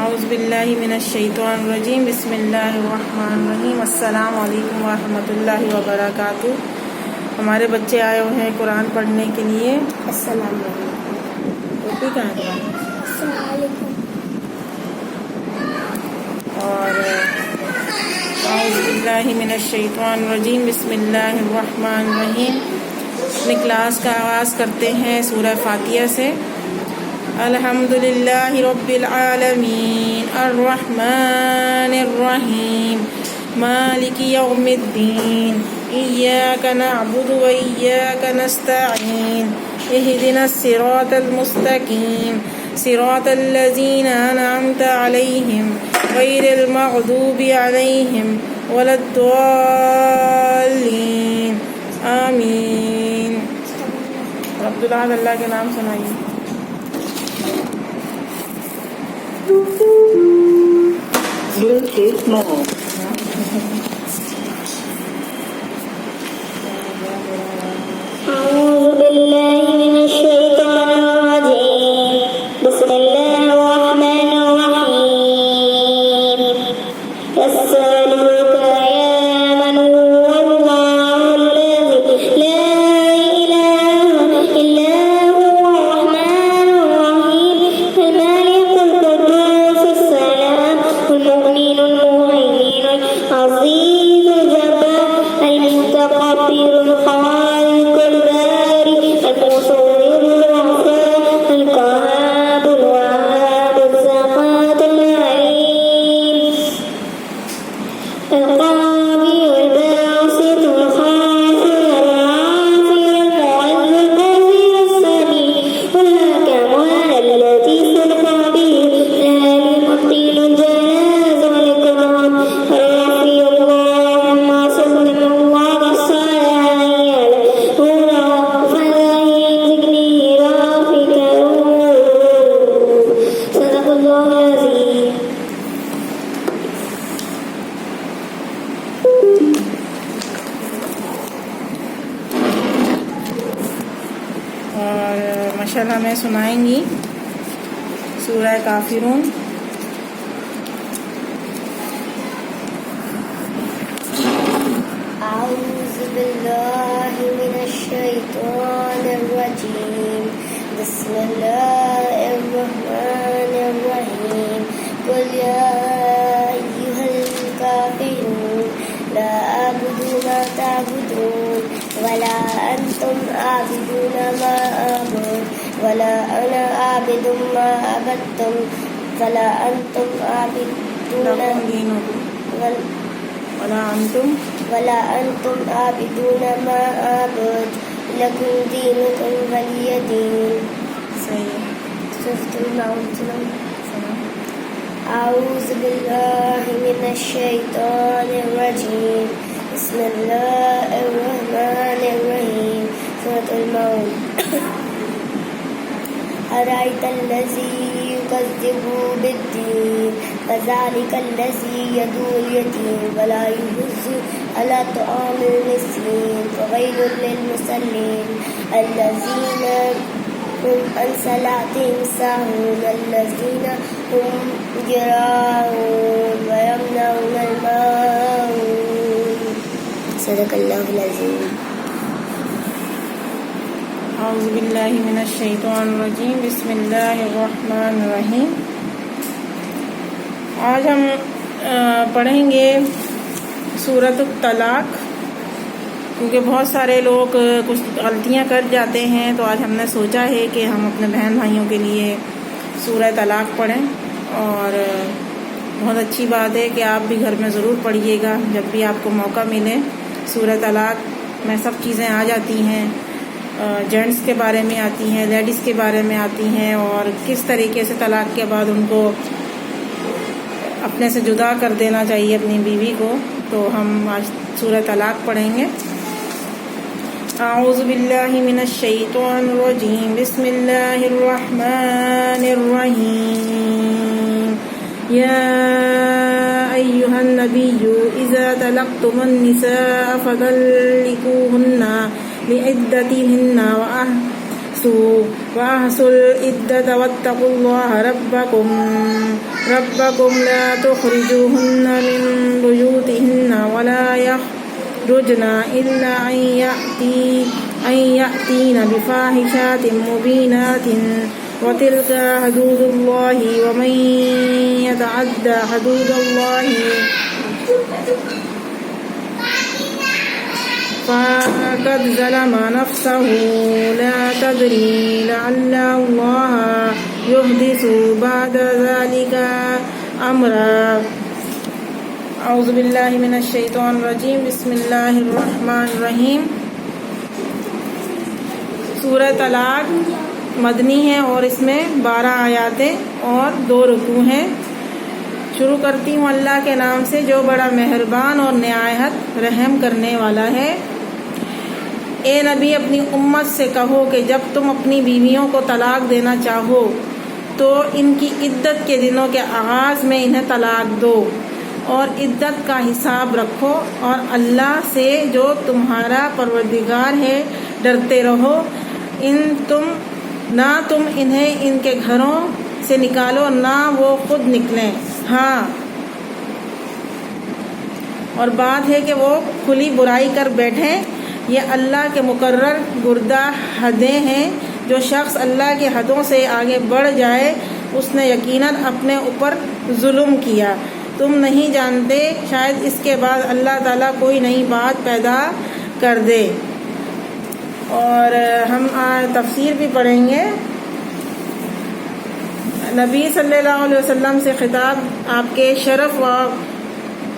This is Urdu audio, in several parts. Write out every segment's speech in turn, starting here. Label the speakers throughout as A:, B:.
A: اعوذ باللہ من الشیطان الرجیم بسم اللہ الرحمن الرحیم السلام علیکم ورحمۃ اللہ وبرکاتہ۔ ہمارے بچے آئے ہوئے ہیں قرآن پڑھنے کے لیے۔ السلام علیکم۔ ٹوپی کہاں ہے؟
B: السلام علیکم۔
A: اور اعوذ باللہ من الشیطان الرجیم بسم اللہ الرحمن الرحیم۔ اپنی کلاس کا آغاز کرتے ہیں سورہ فاتحہ سے۔ الحمد للہ رب العالمین الرحمن الرحیم مالک یوم الدین ایاک نعبد و ایاک نستعین اہدنا الصراط المستقیم صراط الذین انعمت علیہم غیر المغضوب علیہم ولا الضالین آمین۔ عبداللہ اللہ کے نام سنائیے۔
C: Bluetooth mode.
B: أعوذ بالله من الشيطان الرجيم بسم الله الرحمن الرحيم يسألونك أيان هو الله الذي لا إله إلا هو الرحمن الرحيم الملك القدوس السلام المؤمن المهيمن العزيز الجبار المتكبر الخالق البارئ المصور الغفار القهار الوهاب السخاء العليم القاضي الباسط الخافض الرافع المعز الكبير السميع والحكم اللطيف الخبير العليم الطيل الجلال والإكرام الرفيع اللهم صل الله الصالح فلا يمسكني رافق صدق الله العظيم۔
A: اور ماشاءاللہ میں سنائیں گی سورہ کافرون۔
B: أعوذ بالله من الشيطان الرجيم بسم الله الرحمن الرحيم قل يا أيها الكافرون لا أعبد ما تعبدون ولا أنتم عابدون ما أعبد ولا أنا عابد ما عبدتم ولا أنتم عابدون
A: لکم دینکم ولا انتم
B: عابدون ما أعبد لكم دينكم ولي دين۔
A: صحیح۔
B: سورة المعون۔ أعوذ بالله من الشيطان الرجيم بسم الله الرحمن الرحيم سورة المعون۔ أرأيت الذي يكذب بالدين فذلك الذي يدعو اليتيم ولا يحض على طعام المسكين فويل للمصلين الذين هم عن صلاتهم ساهون الذين هم يراءون ويمنعون الماعون صدق الله العظيم۔
A: اعوذ باللہ من الشیطان الرجیم بسم اللہ الرحمن الرحیم۔ آج ہم پڑھیں گے سورۃ الطلاق، کیونکہ بہت سارے لوگ کچھ غلطیاں کر جاتے ہیں، تو آج ہم نے سوچا ہے کہ ہم اپنے بہن بھائیوں کے لیے سورہ طلاق پڑھیں، اور بہت اچھی بات ہے کہ آپ بھی گھر میں ضرور پڑھیے گا جب بھی آپ کو موقع ملے۔ سورہ طلاق میں سب چیزیں آ جاتی ہیں، جینٹس کے بارے میں آتی ہیں، لیڈیز کے بارے میں آتی ہیں، اور کس طریقے سے طلاق کے بعد ان کو اپنے سے جدا کر دینا چاہیے اپنی بیوی کو۔ تو ہم آج سورہ طلاق پڑھیں گے۔ اعوذ باللہ من الشیطان الرجیم بسم اللہ الرحمن الرحیم یا ایہا النبی اذا طلقتم النساء فطلقوہن لعدتهن السوء وأحصوا العدة واتقوا الله ربكم لا تخرجوهن من بيوتهن ولا يخرجن إلا أن يأتين بفاحشة مبينات وتلك حدود الله ومن يتعد حدود الله فقد ظلم نفسه لا تدري لعل الله يحدث بعد ذلك أمرا اعوذ باللہ من الشیطان الرجیم بسم اللہ الرحمن الرحیم سورہ طلاق مدنی ہے اور اس میں 12 آیاتیں اور 2 رکوع ہیں۔ شروع کرتی ہوں اللہ کے نام سے جو بڑا مہربان اور نہایت رحم کرنے والا ہے۔ اے نبی اپنی امت سے کہو کہ جب تم اپنی بیویوں کو طلاق دینا چاہو تو ان کی عدت کے دنوں کے آغاز میں انہیں طلاق دو اور عدت کا حساب رکھو اور اللہ سے جو تمہارا پروردگار ہے ڈرتے رہو۔ نہ تم انہیں ان کے گھروں سے نکالو نہ وہ خود نکلیں، ہاں اور بات ہے کہ وہ کھلی برائی کر بیٹھیں۔ یہ اللہ کے مقرر گردہ حدیں ہیں۔ جو شخص اللہ کی حدوں سے آگے بڑھ جائے اس نے یقیناً اپنے اوپر ظلم کیا۔ تم نہیں جانتے شاید اس کے بعد اللہ تعالیٰ کوئی نئی بات پیدا کر دے۔ اور ہم تفسیر بھی پڑھیں گے۔ نبی صلی اللہ علیہ وسلم سے خطاب آپ کے شرف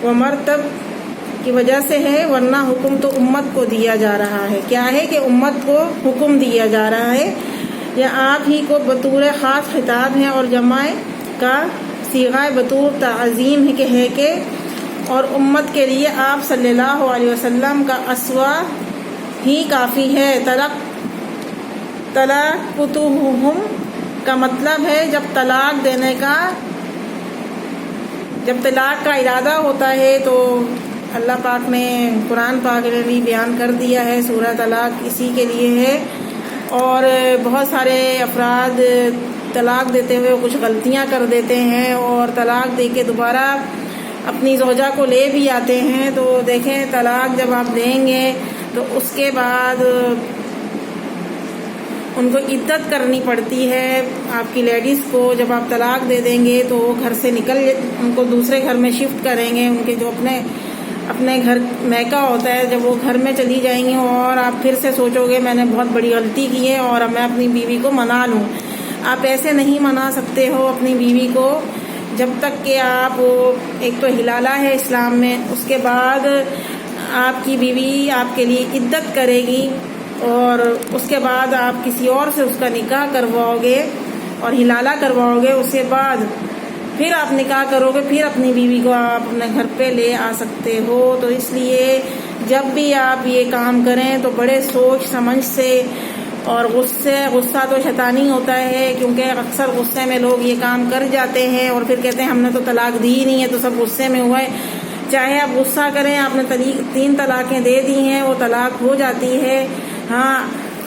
A: و مرتب کی وجہ سے ہے، ورنہ حکم تو امت کو دیا جا رہا ہے۔ کیا ہے کہ امت کو حکم دیا جا رہا ہے، یہ آپ ہی کو بطور خاص خطاب ہے اور جمع کا صیغہ بطور تعظیم ہے کہ اور امت کے لیے آپ صلی اللہ علیہ وسلم کا اسوہ ہی کافی ہے۔ طلاقتہم کا مطلب ہے جب طلاق کا ارادہ ہوتا ہے تو اللہ پاک نے قرآن پاک میں بھی بیان کر دیا ہے، سورہ طلاق اسی کے لیے ہے۔ اور بہت سارے افراد طلاق دیتے ہوئے کچھ غلطیاں کر دیتے ہیں اور طلاق دے کے دوبارہ اپنی زوجہ کو لے بھی آتے ہیں۔ تو دیکھیں طلاق جب آپ دیں گے تو اس کے بعد ان کو عدت کرنی پڑتی ہے۔ آپ کی لیڈیز کو جب آپ طلاق دے دیں گے تو وہ گھر سے ان کو دوسرے گھر میں شفٹ کریں گے۔ ان کے جو اپنے گھر میکہ ہوتا ہے جب وہ گھر میں چلی جائیں گی اور آپ پھر سے سوچو گے میں نے بہت بڑی غلطی کی ہے اور اب میں اپنی بیوی کو منا لوں۔ آپ ایسے نہیں منا سکتے ہو اپنی بیوی کو جب تک کہ آپ ایک تو حلالہ ہے اسلام میں، اس کے بعد آپ کی بیوی آپ کے لیے عدت کرے گی اور اس کے بعد آپ کسی اور سے اس کا نکاح کرواؤ گے اور حلالہ کرواؤ گے، اس کے بعد پھر آپ نکاح کرو گے، پھر اپنی بیوی کو آپ اپنے گھر پہ لے آ سکتے ہو۔ تو اس لیے جب بھی آپ یہ کام کریں تو بڑے سوچ سمجھ سے، اور غصہ تو شیطانی ہوتا ہے کیونکہ اکثر غصے میں لوگ یہ کام کر جاتے ہیں اور پھر کہتے ہیں ہم نے تو طلاق دی ہی نہیں ہے تو سب غصے میں ہوا ہے۔ چاہے آپ غصہ کریں، آپ نے 3 طلاقیں دے دی ہیں، وہ طلاق ہو جاتی ہے۔ ہاں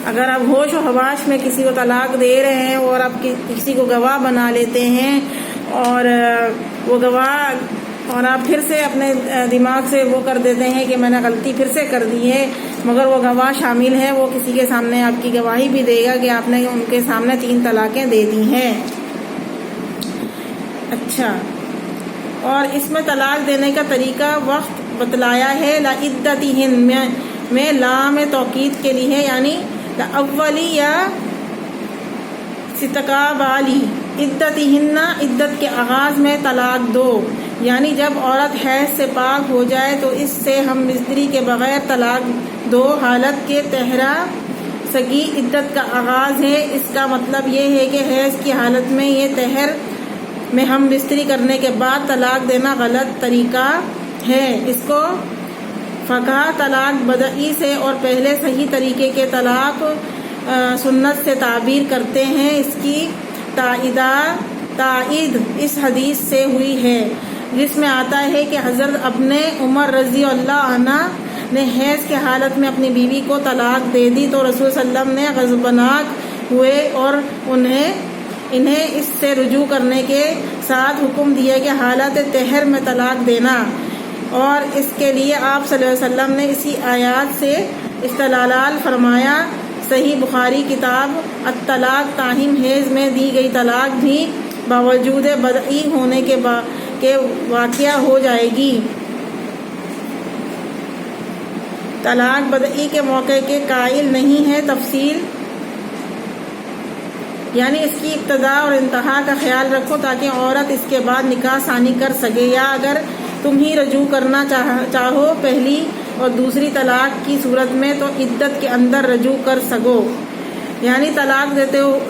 A: اگر آپ ہوش و حواس میں کسی کو طلاق دے رہے ہیں اور آپ کسی کو گواہ بنا لیتے ہیں اور وہ گواہ اور آپ پھر سے اپنے دماغ سے وہ کر دیتے ہیں کہ میں نے غلطی پھر سے کر دی ہے، مگر وہ گواہ شامل ہے، وہ کسی کے سامنے آپ کی گواہی بھی دے گا کہ آپ نے ان کے سامنے 3 طلاقیں دے دی ہیں۔ اچھا، اور اس میں طلاق دینے کا طریقہ وقت بتلایا ہے۔ لعدتہن میں لام توکید کے لیے یعنی اولی یا استقبالی، عدتہن عدت کے آغاز میں طلاق دو، یعنی جب عورت حیض سے پاک ہو جائے تو اس سے ہم بستری کے بغیر طلاق دو، حالت کے طہرہ سگی عدت کا آغاز ہے۔ اس کا مطلب یہ ہے کہ حیض کی حالت میں یہ طہر میں ہم بستری کرنے کے بعد طلاق دینا غلط طریقہ ہے۔ اس کو فقہ طلاق بدعی سے اور پہلے صحیح طریقے کے طلاق سنت سے تعبیر کرتے ہیں۔ اس کی تائید اس حدیث سے ہوئی ہے جس میں آتا ہے کہ حضرت ابن عمر رضی اللہ عنہ نے حیض کے حالت میں اپنی بیوی کو طلاق دے دی تو رسول صلی اللہ علیہ وسلم نے غضبناک ہوئے اور انہیں اس سے رجوع کرنے کے ساتھ حکم دیا کہ حالت طہر میں طلاق دینا، اور اس کے لیے آپ صلی اللہ علیہ وسلم نے اسی آیات سے استدلال فرمایا۔ صحیح بخاری کتاب الطلاق تاہم حیض میں دی گئی طلاق بھی باوجود بدعی ہونے کے واقع ہو جائے گی۔ طلاق بدعی کے موقع کے قائل نہیں ہے۔ تفصیل یعنی اس کی ابتدا اور انتہا کا خیال رکھو تاکہ عورت اس کے بعد نکاح ثانی کر سکے، یا اگر تم ہی رجوع کرنا چاہو پہلی اور دوسری طلاق کی صورت میں تو عدت کے اندر رجوع کر سکو۔ یعنی طلاق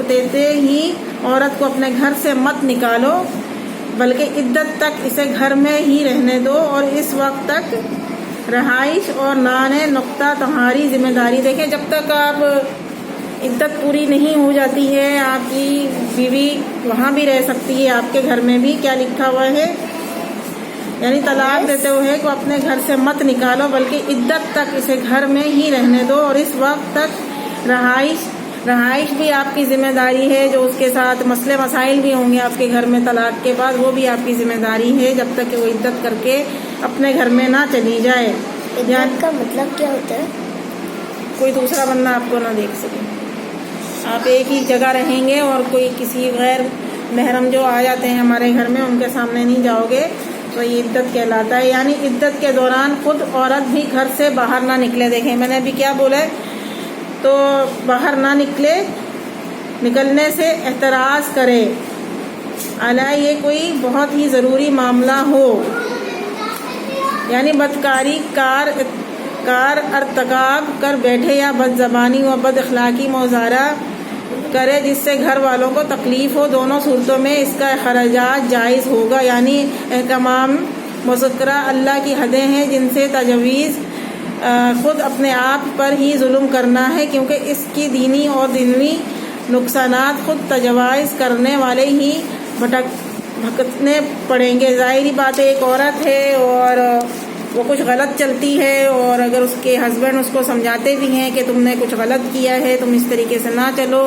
A: دیتے ہی عورت کو اپنے گھر سے مت نکالو، بلکہ عدت تک اسے گھر میں ہی رہنے دو، اور اس وقت تک رہائش اور نانے نقطہ تمہاری ذمہ داری۔ دیکھیں، جب تک آپ عدت پوری نہیں ہو جاتی ہے آپ کی بیوی وہاں بھی رہ سکتی ہے، آپ کے گھر میں بھی۔ کیا لکھا ہوا ہے؟ یعنی طلاق دیتے ہوئے کو اپنے گھر سے مت نکالو، بلکہ عدت تک اسے گھر میں ہی رہنے دو، اور اس وقت تک رہائش بھی آپ کی ذمہ داری ہے۔ جو اس کے ساتھ مسئلے مسائل بھی ہوں گے آپ کے گھر میں طلاق کے بعد، وہ بھی آپ کی ذمہ داری ہے جب تک کہ وہ عدت کر کے اپنے گھر میں نہ چلی جائے۔
B: عدت کا مطلب کیا ہوتا ہے؟
A: کوئی دوسرا بندہ آپ کو نہ دیکھ سکے، آپ ایک ہی جگہ رہیں گے اور کوئی کسی غیر محرم جو آ جاتے ہیں ہمارے گھر میں ان کے سامنے نہیں جاؤ گے، تو یہ عدت کہلاتا ہے۔ یعنی عدت کے دوران خود عورت بھی گھر سے باہر نہ نکلے۔ دیکھیں، میں نے ابھی کیا بولا ہے، تو باہر نہ نکلنے سے احتراز کرے، اعلیٰ یہ کوئی بہت ہی ضروری معاملہ ہو، یعنی بدکاری کار ارتکاب کر بیٹھے یا بد زبانی و بد اخلاقی مظاہرہ کرے جس سے گھر والوں کو تکلیف ہو۔ دونوں صورتوں میں اس کا اخراجات جائز ہوگا۔ یعنی احکام مذکورہ اللہ کی حدیں ہیں جن سے تجاوز خود اپنے آپ پر ہی ظلم کرنا ہے، کیونکہ اس کی دینی اور دنیوی نقصانات خود تجاوز کرنے والے ہی بھگتنے پڑیں گے۔ ظاہری بات ہے، ایک عورت ہے اور وہ کچھ غلط چلتی ہے، اور اگر اس کے ہسبینڈ اس کو سمجھاتے بھی ہیں کہ تم نے کچھ غلط کیا ہے، تم اس طریقے سے نہ چلو،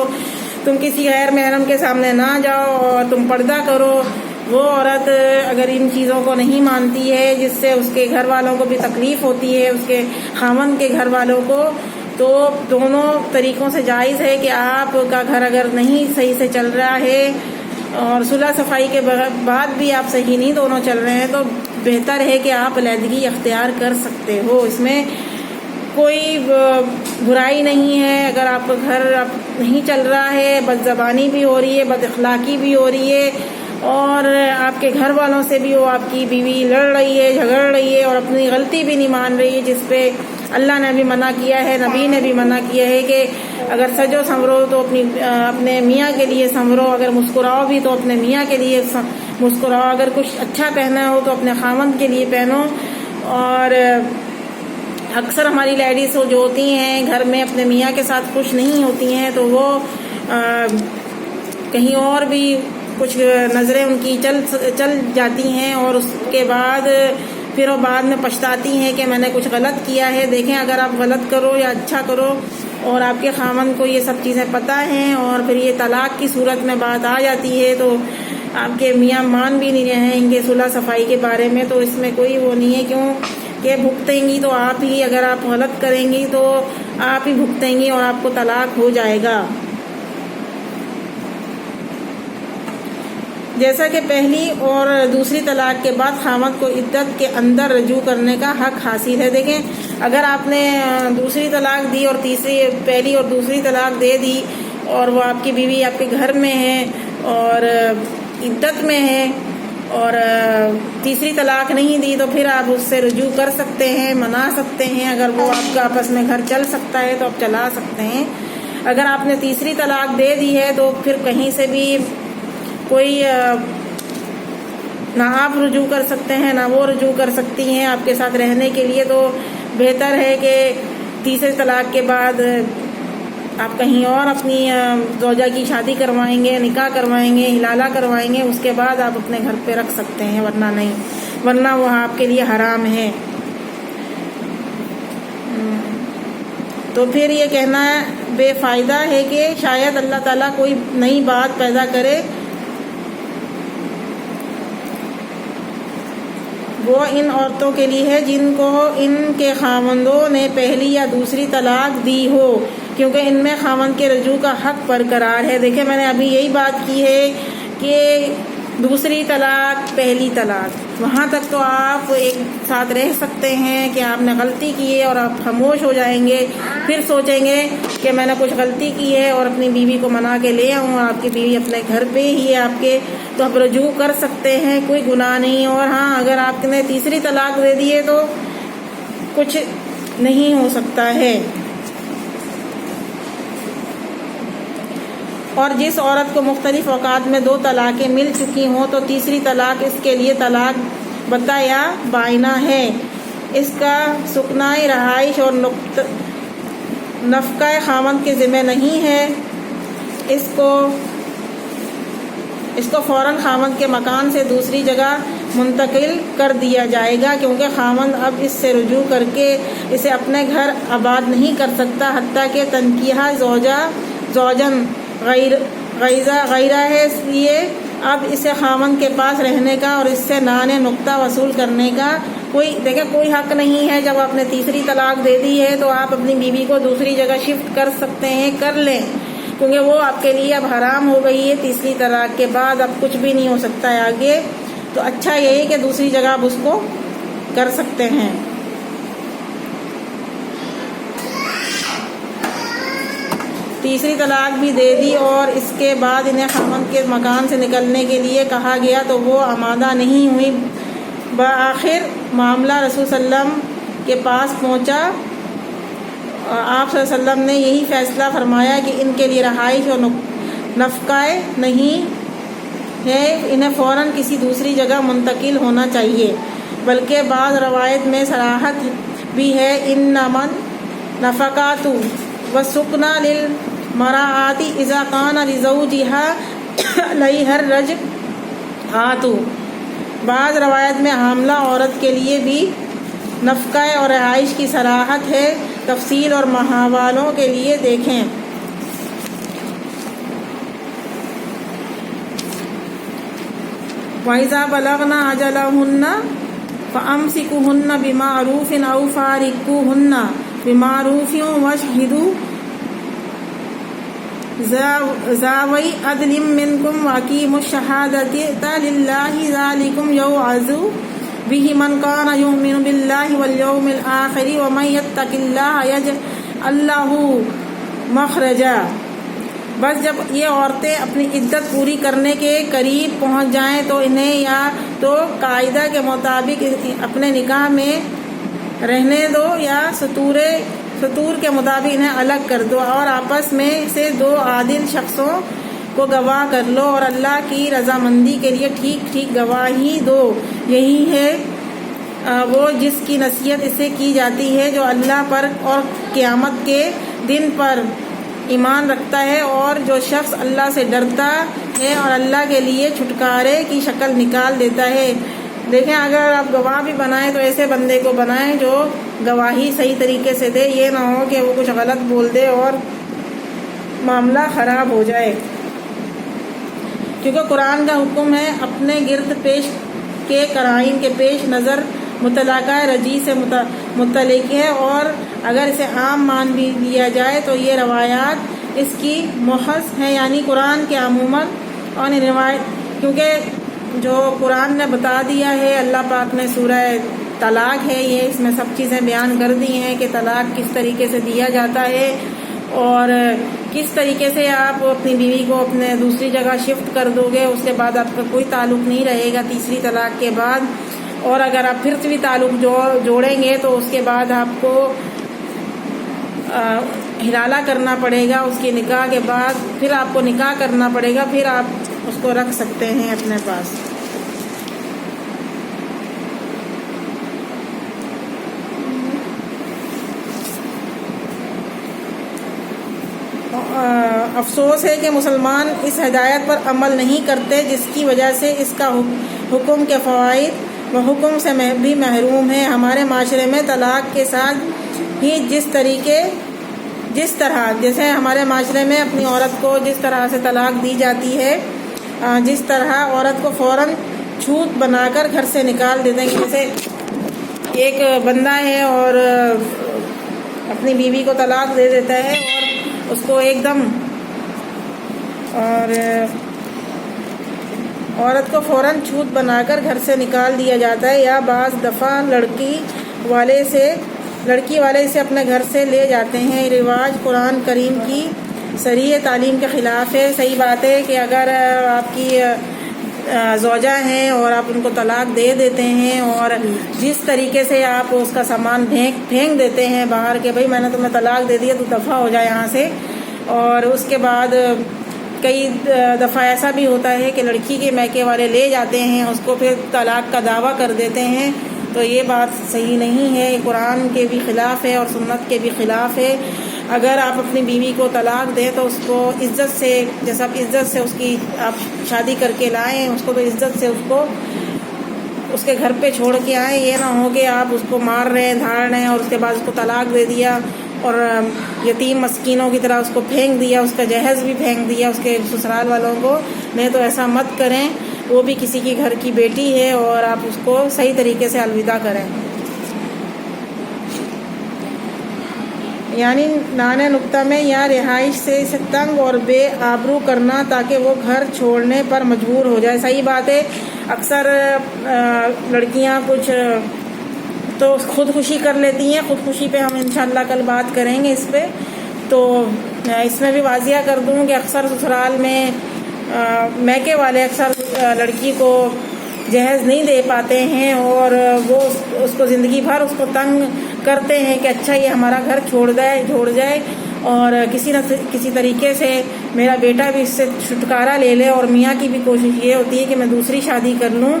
A: تم کسی غیر محرم کے سامنے نہ جاؤ اور تم پردہ کرو، وہ عورت اگر ان چیزوں کو نہیں مانتی ہے جس سے اس کے گھر والوں کو بھی تکلیف ہوتی ہے، اس کے خاوند کے گھر والوں کو، تو دونوں طریقوں سے جائز ہے کہ آپ کا گھر اگر نہیں صحیح سے چل رہا ہے اور صلح صفائی کے بعد بھی آپ صحیح نہیں دونوں چل رہے ہیں، تو بہتر ہے کہ آپ علیحدگی اختیار کر سکتے ہو۔ اس میں کوئی برائی نہیں ہے۔ اگر آپ کا گھر نہیں چل رہا ہے، بد زبانی بھی ہو رہی ہے، بد اخلاقی بھی ہو رہی ہے، اور آپ کے گھر والوں سے بھی وہ آپ کی بیوی لڑ رہی ہے، جھگڑ رہی ہے، اور اپنی غلطی بھی نہیں مان رہی ہے، جس پہ اللہ نے بھی منع کیا ہے، نبی نے بھی منع کیا ہے کہ اگر سجو سنورو تو اپنے میاں کے لیے سنورو، اگر مسکراؤ بھی تو اپنے میاں کے لیے مسکراؤ، اگر کچھ اچھا پہنا ہو تو اپنے خاوند کے لیے پہنو۔ اور اکثر ہماری لیڈیز جو ہوتی ہیں گھر میں اپنے میاں کے ساتھ خوش نہیں ہوتی ہیں، تو وہ کہیں اور بھی کچھ نظریں ان کی چل جاتی ہیں، اور اس کے بعد پھر وہ بعد میں پچھتاتی ہیں کہ میں نے کچھ غلط کیا ہے۔ دیکھیں، اگر آپ غلط کرو یا اچھا کرو اور آپ کے خاوند کو یہ سب چیزیں پتہ ہیں، اور پھر یہ طلاق کی صورت میں بات آ جاتی ہے، تو آپ کے میاں مان بھی نہیں رہیں گے صلح صفائی کے بارے میں، تو اس میں کوئی وہ نہیں ہے، کیوں کہ بھگتیں گی تو آپ ہی، اگر آپ غلط کریں گی تو آپ ہی بھگتیں گی اور آپ کو طلاق ہو جائے گا۔ جیسا کہ پہلی اور دوسری طلاق کے بعد خاوند کو عدت کے اندر رجوع کرنے کا حق حاصل ہے۔ دیکھیں، اگر آپ نے دوسری طلاق دی اور پہلی اور دوسری طلاق دے دی، اور وہ آپ کی بیوی آپ کے گھر میں ہے اور عدت میں ہے، اور تیسری طلاق نہیں دی، تو پھر آپ اس سے رجوع کر سکتے ہیں، منا سکتے ہیں۔ اگر وہ آپ کا آپس میں گھر چل سکتا ہے تو آپ چلا سکتے ہیں۔ اگر آپ نے تیسری طلاق دے دی ہے تو پھر کہیں سے بھی کوئی نہ آپ رجوع کر سکتے ہیں نہ وہ رجوع کر سکتی ہیں آپ کے ساتھ رہنے کے لیے۔ تو بہتر ہے کہ تیسری طلاق کے بعد آپ کہیں اور اپنی زوجہ کی شادی کروائیں گے، نکاح کروائیں گے، حلالہ کروائیں گے، اس کے بعد آپ اپنے گھر پہ رکھ سکتے ہیں، ورنہ نہیں، ورنہ وہ آپ کے لیے حرام ہے۔ تو پھر یہ کہنا بے فائدہ ہے کہ شاید اللہ تعالیٰ کوئی نئی بات پیدا کرے، وہ ان عورتوں کے لیے ہے جن کو ان کے خاوندوں نے پہلی یا دوسری طلاق دی ہو، کیونکہ ان میں خاوند کے رجوع کا حق برقرار ہے۔ دیکھیں میں نے ابھی یہی بات کی ہے کہ دوسری طلاق، پہلی طلاق، وہاں تک تو آپ ایک ساتھ رہ سکتے ہیں کہ آپ نے غلطی کی ہے اور آپ خاموش ہو جائیں گے، پھر سوچیں گے کہ میں نے کچھ غلطی کی ہے اور اپنی بیوی کو منا کے لے آؤں، آپ کی بیوی اپنے گھر پہ ہی ہے آپ کے، تو آپ رجوع کر سکتے ہیں، کوئی گناہ نہیں۔ اور ہاں اگر آپ نے تیسری طلاق دے دی ہے تو کچھ نہیں ہو سکتا ہے۔ اور جس عورت کو مختلف اوقات میں 2 طلاقیں مل چکی ہوں تو تیسری طلاق اس کے لیے طلاق بتہ یا بائنہ ہے۔ اس کا سکنائے رہائش اور نفقہ خاوند کے ذمہ نہیں ہے۔ اس کو فوراً خاوند کے مکان سے دوسری جگہ منتقل کر دیا جائے گا، کیونکہ خاوند اب اس سے رجوع کر کے اسے اپنے گھر آباد نہیں کر سکتا، حتیٰ کہ تنکیہ زوجن غیرہ ہے، اس لیے اب اسے خاوند کے پاس رہنے کا اور اس سے نان نقطہ وصول کرنے کا کوئی حق نہیں ہے۔ جب آپ نے تیسری طلاق دے دی ہے تو آپ اپنی بیوی کو دوسری جگہ شفٹ کر سکتے ہیں، کر لیں، کیونکہ وہ آپ کے لیے اب حرام ہو گئی ہے۔ تیسری طلاق کے بعد اب کچھ بھی نہیں ہو سکتا ہے آگے، تو اچھا یہی کہ دوسری جگہ آپ اس کو کر سکتے ہیں۔ تیسری طلاق بھی دے دی اور اس کے بعد انہیں خاوند کے مکان سے نکلنے کے لیے کہا گیا تو وہ آمادہ نہیں ہوئی۔ بآخر معاملہ رسول صلی اللہ علیہ وسلم کے پاس پہنچا۔ آپ صلی اللہ علیہ وسلم نے یہی فیصلہ فرمایا کہ ان کے لیے رہائش اور نفقہ نہیں ہے، انہیں فوراً کسی دوسری جگہ منتقل ہونا چاہیے۔ بلکہ بعض روایت میں صراحت بھی ہے، انما النفقات والسکنا للمرأة اذا كان لزوجها علیہا الرجعۃ۔ بعض روایت میں حاملہ عورت کے لیے بھی نفقہ اور رہائش کی صراحت ہے۔ تفصیل اور حوالوں کے لیے دیکھیں۔ وَإِذَا بَلَغْنَ أَجَلَهُنَّ فَأَمْسِكُوهُنَّ بِمَعْرُوفٍ أَوْ فَارِقُوهُنَّ بِمَعْرُوفٍ وَاشْهِدُوا ذَوَيْ عَدْلٍ مِّنكُمْ وَأَقِيمُوا الشَّهَادَةَ لِلَّهِ ذَلِكُمْ يُوعَظُ بِهِ مَنْ كَانَ يُؤْمِنُ بِاللَّهِ وَالْيَوْمِ الْآخِرِ وَمَن يَتَّقِ اللَّهَ يَجْعَل لَّهُ مَخْرَجًا۔ بس جب یہ عورتیں اپنی عدت پوری کرنے کے قریب پہنچ جائیں تو انہیں یا تو قاعدہ کے مطابق اپنے نکاح میں رہنے دو یا ستور کے مطابق انہیں الگ کر دو، اور آپس میں سے 2 عادل شخصوں کو گواہ کر لو اور اللہ کی رضامندی کے لیے ٹھیک گواہی دو۔ یہی ہے وہ جس کی نصیحت اسے کی جاتی ہے جو اللہ پر اور قیامت کے دن پر ایمان رکھتا ہے، اور جو شخص اللہ سے ڈرتا ہے اور اللہ کے لیے چھٹکارے کی شکل نکال دیتا ہے۔ دیکھیں اگر آپ گواہ بھی بنائیں تو ایسے بندے کو بنائیں جو گواہی صحیح طریقے سے دے، یہ نہ ہو کہ وہ کچھ غلط بول دے اور معاملہ خراب ہو جائے، کیونکہ قرآن کا حکم ہے اپنے گرد پیش کے قرائن کے پیش نظر مطلقہ رجیع سے متعلق ہے، اور اگر اسے عام مان بھی لیا جائے تو یہ روایات اس کی محض ہیں، یعنی قرآن کے عموماً اور روایت، کیونکہ جو قرآن نے بتا دیا ہے، اللہ پاک نے سورہ طلاق ہے یہ، اس میں سب چیزیں بیان کر دی ہیں کہ طلاق کس طریقے سے دیا جاتا ہے اور کس طریقے سے آپ اپنی بیوی کو اپنے دوسری جگہ شفٹ کر دو گے، اس کے بعد آپ کا کوئی تعلق نہیں رہے گا تیسری طلاق کے بعد، اور اگر آپ پھر سے بھی تعلق جوڑیں گے تو اس کے بعد آپ کو حلالہ کرنا پڑے گا، اس کے نکاح کے بعد پھر آپ کو نکاح کرنا پڑے گا، پھر آپ اس کو رکھ سکتے ہیں اپنے پاس۔ افسوس ہے کہ مسلمان اس ہدایت پر عمل نہیں کرتے، جس کی وجہ سے اس کا حکم کے فوائد و حکم سے بھی محروم ہے۔ ہمارے معاشرے میں طلاق کے ساتھ ہی جس طریقے جس طرح جیسے ہمارے معاشرے میں اپنی عورت کو جس طرح سے طلاق دی جاتی ہے، جس طرح عورت کو فوراً چھوت بنا کر گھر سے نکال دیتے ہیں. جیسے ایک بندہ ہے اور اپنی بیوی کو طلاق دے دیتا ہے اور اس کو ایک دم، اور عورت کو فوراً چھوت بنا کر گھر سے نکال دیا جاتا ہے، یا بعض دفعہ لڑکی والے اسے اپنے گھر سے لے جاتے ہیں. یہ رواج قرآن کریم کی صریح تعلیم کے خلاف ہے. صحیح بات ہے کہ اگر آپ کی زوجہ ہیں اور آپ ان کو طلاق دے دیتے ہیں اور جس طریقے سے آپ اس کا سامان پھینک دیتے ہیں باہر کہ بھئی میں نے تمہیں طلاق دے دیا تو دفع ہو جائے یہاں سے، اور اس کے بعد کئی دفعہ ایسا بھی ہوتا ہے کہ لڑکی کے میکے والے لے جاتے ہیں، اس کو پھر طلاق کا دعویٰ کر دیتے ہیں. تو یہ بات صحیح نہیں ہے، یہ قرآن کے بھی خلاف ہے اور سنت کے بھی خلاف ہے. اگر آپ اپنی بیوی کو طلاق دیں تو اس کو عزت سے، جیسا آپ عزت سے اس کی آپ شادی کر کے لائیں، اس کو تو عزت سے اس کو اس کے گھر پہ چھوڑ کے آئیں. یہ نہ ہو کہ آپ اس کو مار رہے ہیں، دھاڑ رہے ہیں اور اس کے بعد اس کو طلاق دے دیا اور یتیم مسکینوں کی طرح اس کو پھینک دیا، اس کا جہیز بھی پھینک دیا اس کے سسرال والوں کو. نہیں تو ایسا مت کریں، وہ بھی کسی کی گھر کی بیٹی ہے اور آپ اس کو صحیح طریقے سے الوداع کریں. یعنی نانے نقطہ میں یا رہائش سے اسے تنگ اور بے آبرو کرنا تاکہ وہ گھر چھوڑنے پر مجبور ہو جائے. صحیح بات ہے، اکثر لڑکیاں کچھ تو خودکشی کر لیتی ہیں. خودکشی پہ ہم انشاءاللہ کل بات کریں گے اس پہ. تو اس میں بھی واضح کر دوں کہ اکثر سسرال میں میکے والے اکثر لڑکی کو جہیز نہیں دے پاتے ہیں اور وہ اس کو زندگی بھر اس کو تنگ کرتے ہیں کہ اچھا یہ ہمارا گھر چھوڑ جائے اور کسی نہ کسی طریقے سے میرا بیٹا بھی اس سے چھٹکارا لے لے. اور میاں کی بھی کوشش یہ ہوتی ہے کہ میں دوسری شادی کر لوں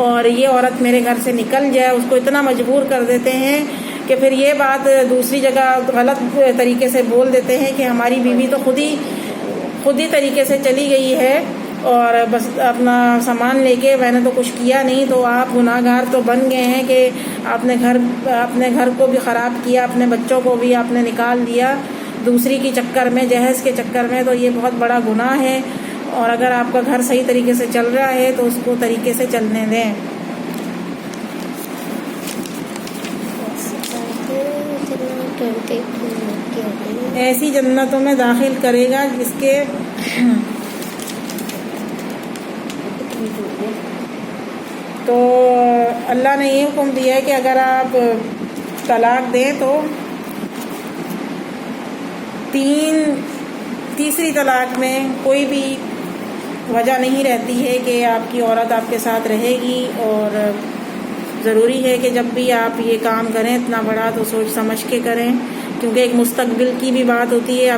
A: اور یہ عورت میرے گھر سے نکل جائے. اس کو اتنا مجبور کر دیتے ہیں کہ پھر یہ بات دوسری جگہ غلط طریقے سے بول دیتے ہیں کہ ہماری بیوی تو خود ہی طریقے سے چلی گئی ہے اور بس اپنا سامان لے کے میں نے تو کچھ کیا نہیں. تو آپ گناہ گار تو بن گئے ہیں کہ اپنے گھر کو بھی خراب کیا، اپنے بچوں کو بھی آپ نے نکال دیا دوسری کے چکر میں، جہیز کے چکر میں. تو یہ بہت بڑا گناہ ہے. اور اگر آپ کا گھر صحیح طریقے سے چل رہا ہے تو اس کو طریقے سے چلنے دیں. ایسی جنتوں میں داخل کرے گا جس کے تو اللہ نے یہ حکم دیا ہے کہ اگر آپ طلاق دیں تو تیسری طلاق میں کوئی بھی وجہ نہیں رہتی ہے کہ آپ کی عورت آپ کے ساتھ رہے گی. اور ضروری ہے کہ جب بھی آپ یہ کام کریں اتنا بڑا تو سوچ سمجھ کے کریں، کیونکہ ایک مستقبل کی بھی بات ہوتی ہے.